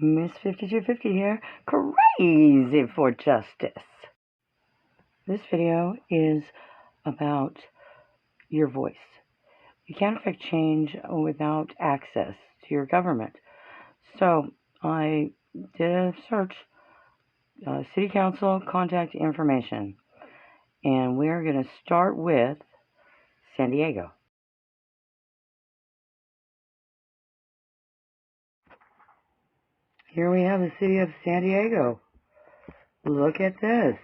Miss 5250 here, crazy for justice. This video is about your voice. You can't affect change without access to your government. So I did a search, City Council contact information, and we're going to start with San Diego. Here we have the city of San Diego. Look at this.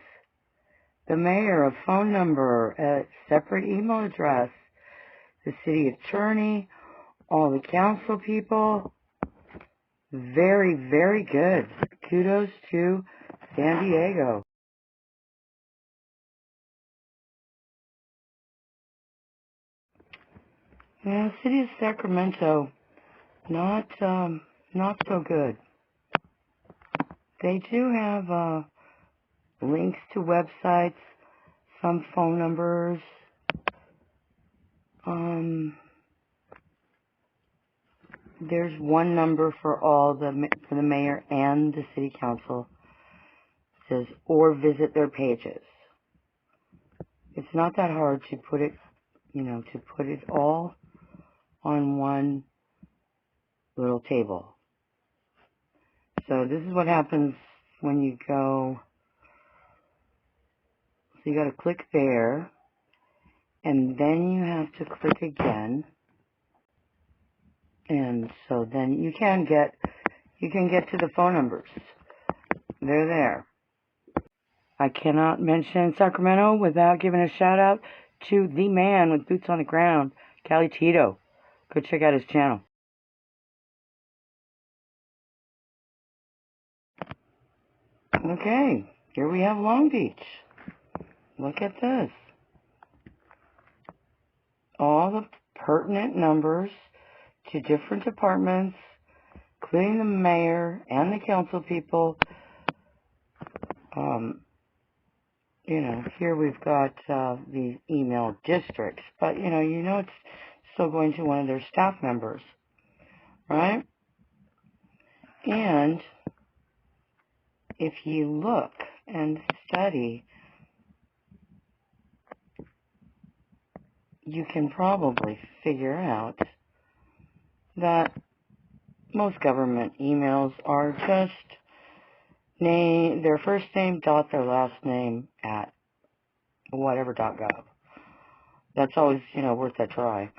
The mayor, a phone number, a separate email address, the city attorney, all the council people. Very, very good. Kudos to San Diego. Yeah, the city of Sacramento, not so good. They do have links to websites, some phone numbers. There's one number for the mayor and the city council. It says, or visit their pages. It's not that hard to put it, to put it all on one little table. So this is what happens when you go. So you got to click there, and then you have to click again. And so then you can get to the phone numbers. They're there. I cannot mention Sacramento without giving a shout out to the man with boots on the ground, Cali Tito. Go check out his channel. Okay, here we have Long Beach. Look at this. All the pertinent numbers to different departments, including the mayor and the council people. Here we've got the email districts, but it's still going to one of their staff members, right? And if you look and study, you can probably figure out that most government emails are just their first name dot their last name at whatever.gov. That's always, worth a try.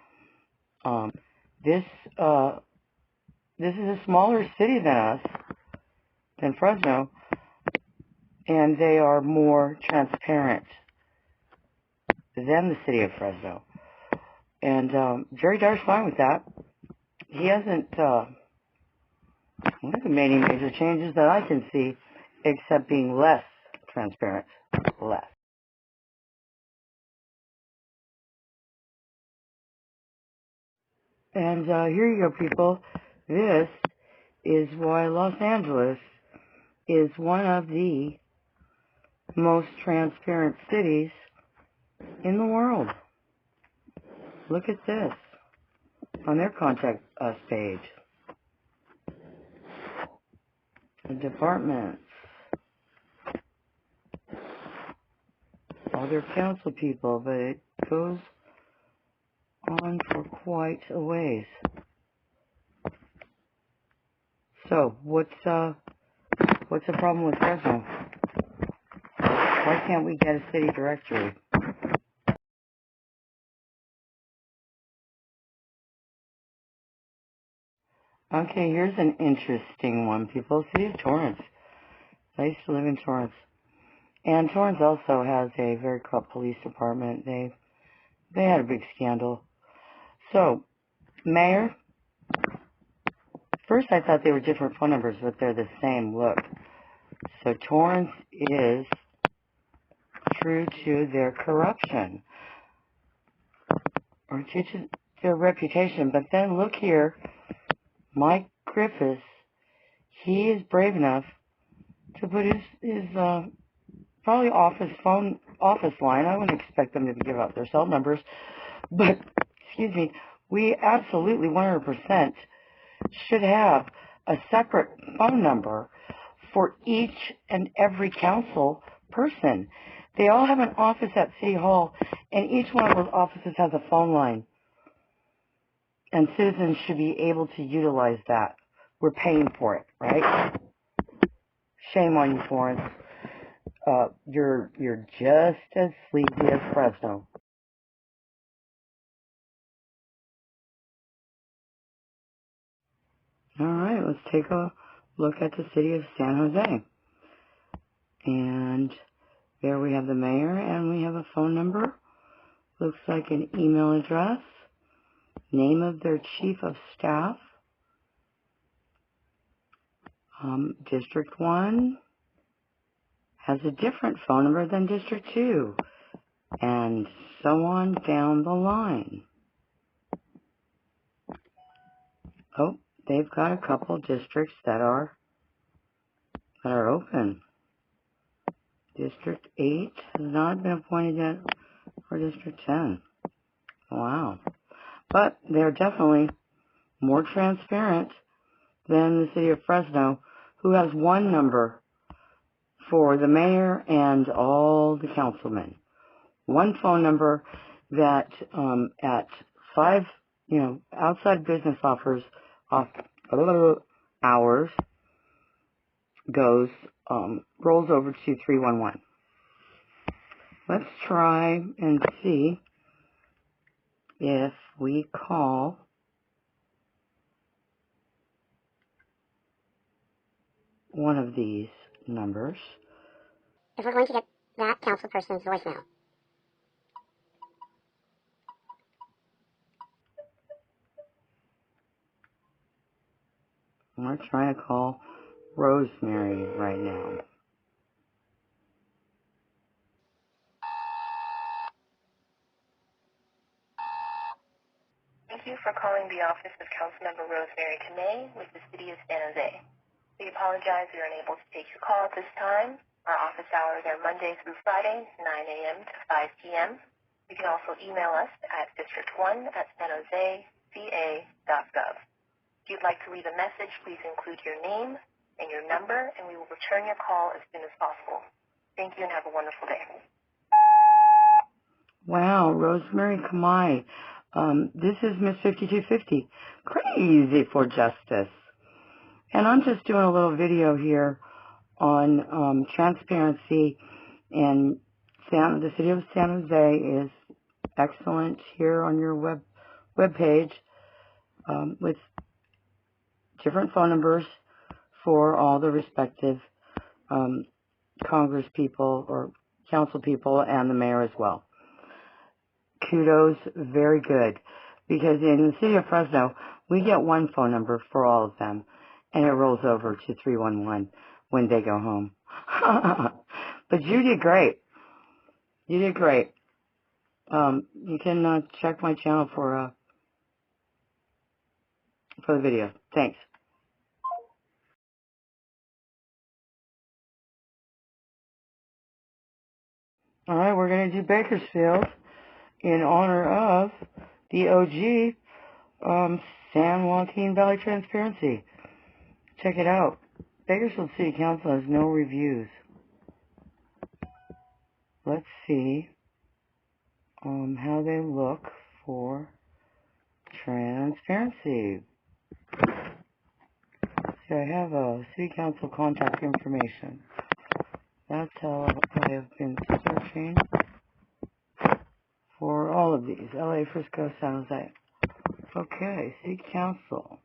This is a smaller city than us, than Fresno, and they are more transparent than the city of Fresno. And Jerry Dyers fine with that. He hasn't made any major changes that I can see, except being less transparent. Less. And here you go, people. This is why Los Angeles is one of the most transparent cities in the world. Look at this on their contact us page. The departments, all their council people, but it goes on for quite a ways. So what's the problem with Fresno? Why can't we get a city directory? Okay, here's an interesting one, people. City of Torrance. I used to live in Torrance. And Torrance also has a very corrupt police department. They had a big scandal. So, mayor. First I thought they were different phone numbers, but they're the same. Look. So Torrance is true to their corruption, or true to their reputation. But then look here. Mike Griffiths, he is brave enough to put his probably office line. I wouldn't expect them to give out their cell numbers, but excuse me, we absolutely 100% should have a separate phone number for each and every council person. They all have an office at City Hall, and each one of those offices has a phone line. And citizens should be able to utilize that. We're paying for it, right? Shame on you, Torrance. You're just as sleazy as Fresno. All right, let's take a look at the city of San Jose. And there we have the mayor, and we have a phone number. Looks like an email address. Name of their chief of staff. District 1 has a different phone number than District 2. And so on down the line. Oh, they've got a couple districts that are open. District 8 has not been appointed yet for District 10. Wow. But they're definitely more transparent than the city of Fresno, who has one number for the mayor and all the councilmen. One phone number that at 5, outside business hours rolls over to 311. Let's try and see if we call one of these numbers. If we're going to get that council person's voicemail. We're trying to call Rosemary right now. Thank you for calling the office of Councilmember Rosemary Kamei with the City of San Jose. We apologize we are unable to take your call at this time. Our office hours are Monday through Friday, 9 a.m. to 5 p.m. You can also email us at district1@sanjoseca.gov. If you'd like to leave a message, please include your name and your number, and we will return your call as soon as possible. Thank you and have a wonderful day. Wow, Rosemary Kamei. This is Miss 5250. Crazy for justice. And I'm just doing a little video here on transparency, and the city of San Jose is excellent here on your web page with different phone numbers for all the respective Congress people or council people and the mayor as well. Kudos, very good. Because in the city of Fresno, we get one phone number for all of them, and it rolls over to 311 when they go home. But you did great. You did great. You can check my channel for the video. Thanks. All right, we're going to do Bakersfield in honor of the OG San Joaquin Valley Transparency. Check it out. Bakersfield City Council has no reviews. Let's see how they look for transparency. So I have a city council contact information. That's how I have been searching for all of these. LA, Frisco, San Jose. Okay, city council.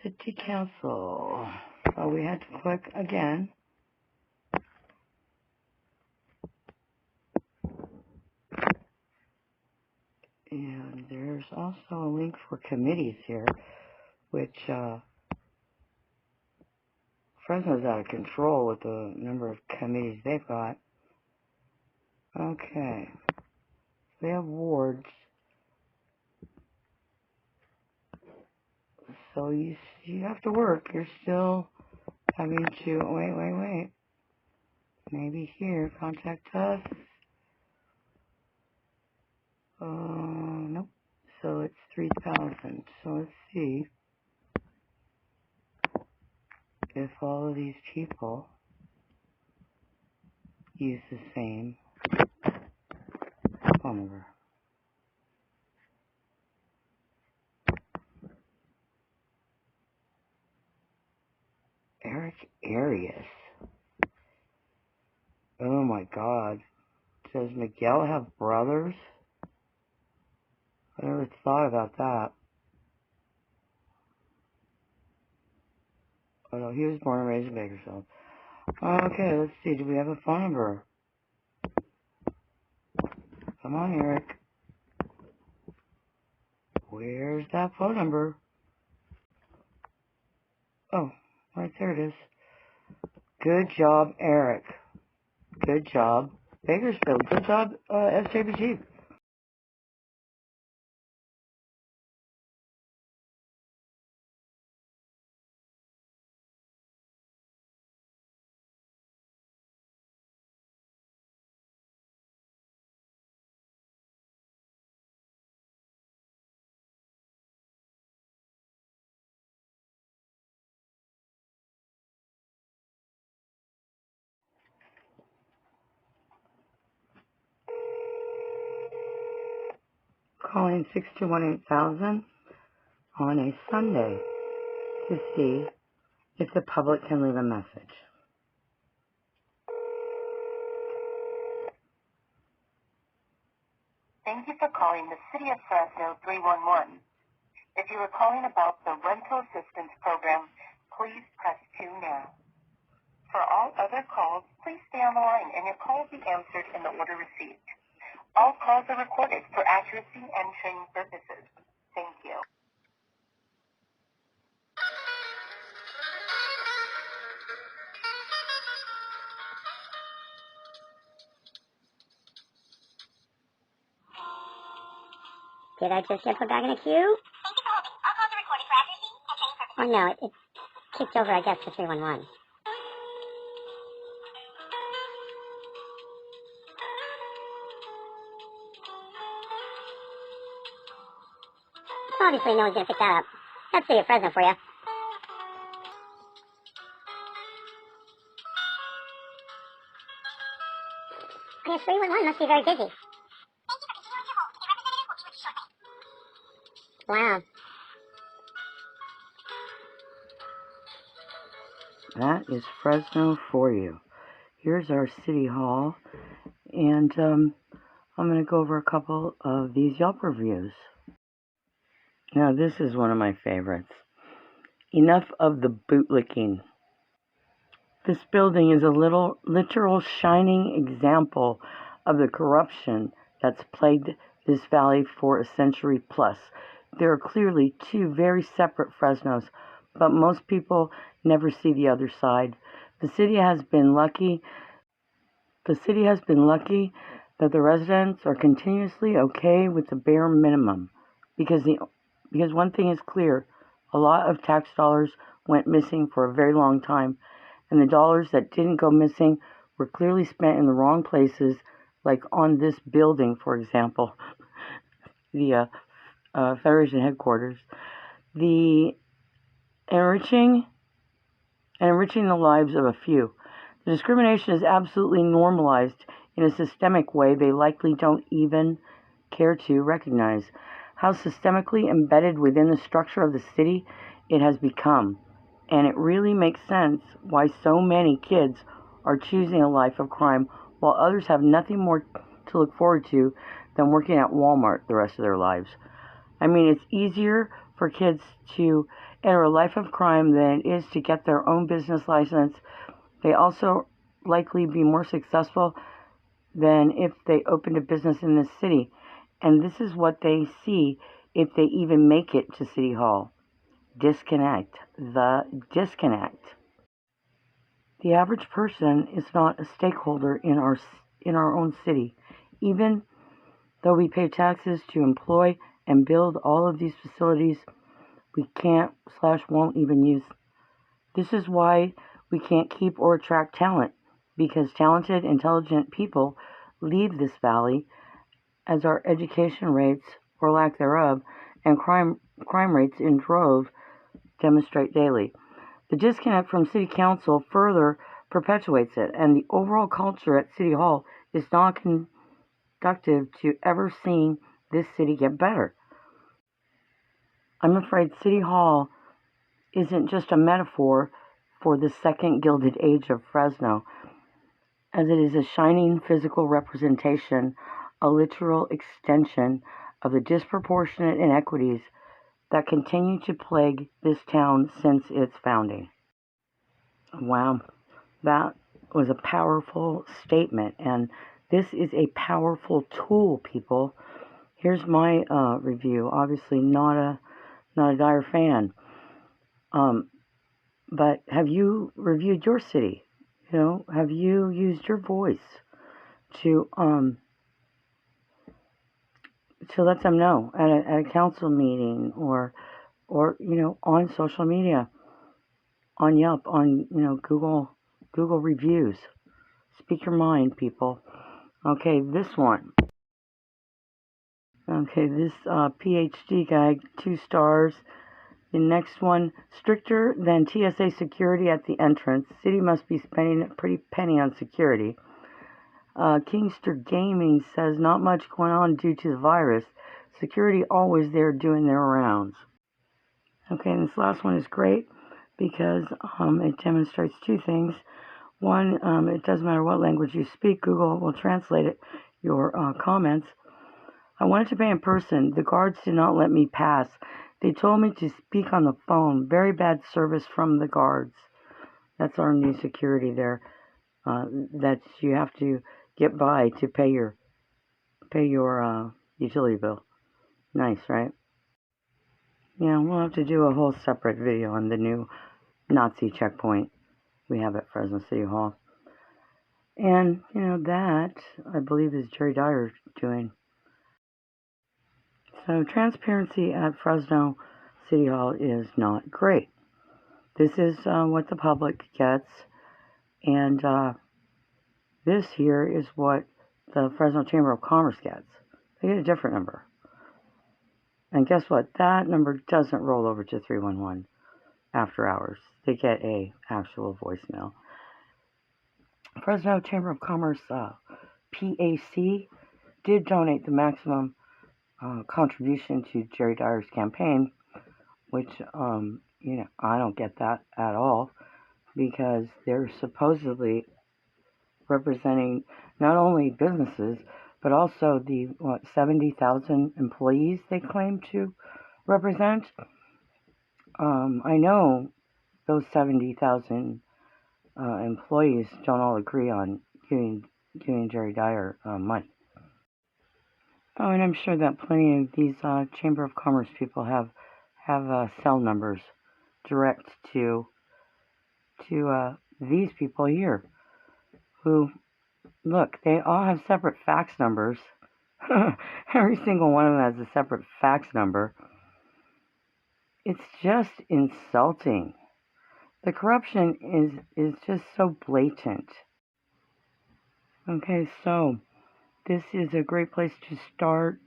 City council. So we had to click again. And there's also a link for committees here, which Fresno's out of control with the number of committees they've got. Okay. They have wards. So you have to work. You're still having to, wait. Maybe here, contact us. Nope. So it's 3,000. So let's see if all of these people use the same phone number. Eric Arias. Oh my God. Does Miguel have brothers? I never thought about that. Oh no, he was born and raised in Bakersfield. Okay, let's see. Do we have a phone number? Come on, Eric. Where's that phone number? Oh, right there it is. Good job, Eric. Good job, Bakersfield. Good job, SJBG. Calling 621-8000 on a Sunday to see if the public can leave a message. Thank you for calling the City of Fresno 311. If you are calling about the rental assistance program, please press 2 now. For all other calls, please stay on the line and your call will be answered in the order received. All calls are recorded for accuracy and training purposes. Thank you. Did I just get put back in the queue? Thank you for holding. All calls are recorded for accuracy and training purposes. Oh no, it's kicked over, I guess, to 311. Obviously, no one's gonna pick that up. That's City of Fresno for you. I guess 311 must be very busy. Thank you for continuing to hold. A representative will be with you shortly. Wow. That is Fresno for you. Here's our city hall, and I'm going to go over a couple of these Yelp reviews. Now, this is one of my favorites. Enough of the bootlicking. This building is a literal shining example of the corruption that's plagued this valley for a century plus. There are clearly two very separate Fresnos, but most people never see the other side. The city has been lucky that the residents are continuously okay with the bare minimum, because one thing is clear: a lot of tax dollars went missing for a very long time, and the dollars that didn't go missing were clearly spent in the wrong places, like on this building, for example, the Federation headquarters. The enriching the lives of a few. The discrimination is absolutely normalized in a systemic way they likely don't even care to recognize. How systemically embedded within the structure of the city it has become. And it really makes sense why so many kids are choosing a life of crime while others have nothing more to look forward to than working at Walmart the rest of their lives. I mean, it's easier for kids to enter a life of crime than it is to get their own business license. They also likely be more successful than if they opened a business in this city. And this is what they see if they even make it to City Hall. Disconnect. The disconnect. The average person is not a stakeholder in our own city. Even though we pay taxes to employ and build all of these facilities we can't/won't even use. This is why we can't keep or attract talent, because talented, intelligent people leave this valley as our education rates, or lack thereof, and crime rates in droves demonstrate daily. The disconnect from City Council further perpetuates it, and the overall culture at City Hall is not conducive to ever seeing this city get better. I'm afraid City Hall isn't just a metaphor for the second Gilded Age of Fresno, as it is a shining physical representation, a literal extension of the disproportionate inequities that continue to plague this town since its founding. Wow, that was a powerful statement, and this is a powerful tool, people. Here's my review. Obviously, not a Dyer fan, but have you reviewed your city? Have you used your voice to let them know at a council meeting or on social media, on Yelp, on Google reviews? Speak your mind, people. Okay, this one. Okay, this PhD guy, 2 stars. The next one, stricter than TSA security at the entrance. City must be spending a pretty penny on security. Kingster Gaming says not much going on due to the virus. Security always there doing their rounds. Okay, and this last one is great because it demonstrates 2 things. One, it doesn't matter what language you speak, Google will translate it, your comments. I wanted to pay in person. The guards did not let me pass. They told me to speak on the phone. Very bad service from the guards. That's our new security there. That you have to get by to pay your utility bill. Nice, right? Yeah, we'll have to do a whole separate video on the new Nazi checkpoint we have at Fresno City Hall. And, that, I believe, is Jerry Dyer doing. So, transparency at Fresno City Hall is not great. This is what the public gets, and this here is what the Fresno Chamber of Commerce gets. They get a different number. And guess what? That number doesn't roll over to 311 after hours. They get a actual voicemail. Fresno Chamber of Commerce, PAC, did donate the maximum contribution to Jerry Dyer's campaign, which, I don't get that at all, because they're supposedly representing not only businesses, but also the 70,000 employees they claim to represent. I know those 70,000 employees don't all agree on giving Jerry Dyer money. Oh, and I'm sure that plenty of these Chamber of Commerce people have cell numbers direct to these people here, who, look, they all have separate fax numbers. Every single one of them has a separate fax number. It's just insulting. The corruption is just so blatant. Okay, so this is a great place to start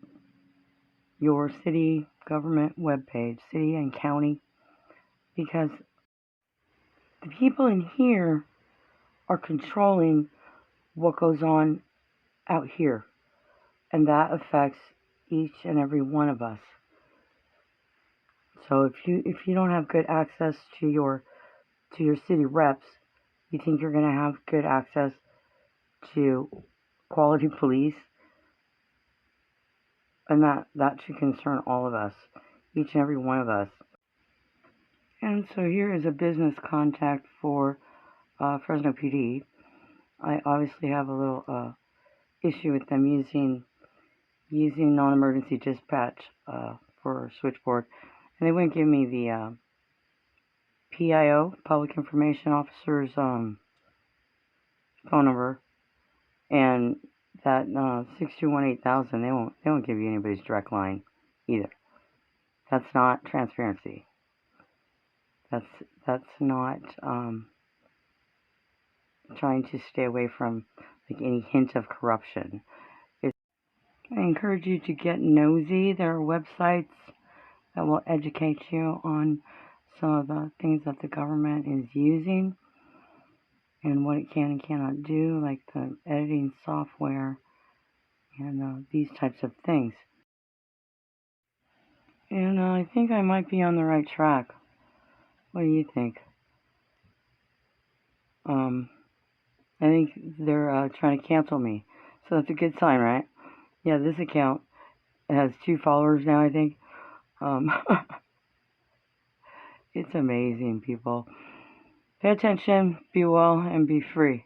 your city government webpage, city and county, because the people in here are controlling what goes on out here, and that affects each and every one of us. So if you don't have good access to your city reps, you think you're going to have good access to quality police? And that should concern all of us, each and every one of us. And so here is a business contact for Fresno PD. I obviously have a little issue with them using non-emergency dispatch for switchboard, and they wouldn't give me the PIO, Public Information Officer's phone number, and that 6218000. They won't give you anybody's direct line either. That's not transparency. That's not trying to stay away from like any hint of corruption. I encourage you to get nosy. There are websites that will educate you on some of the things that the government is using and what it can and cannot do, like the editing software and these types of things. And I think I might be on the right track. What do you think? I think they're trying to cancel me. So that's a good sign, right? Yeah, this account has 2 followers now, I think. It's amazing, people. Pay attention, be well, and be free.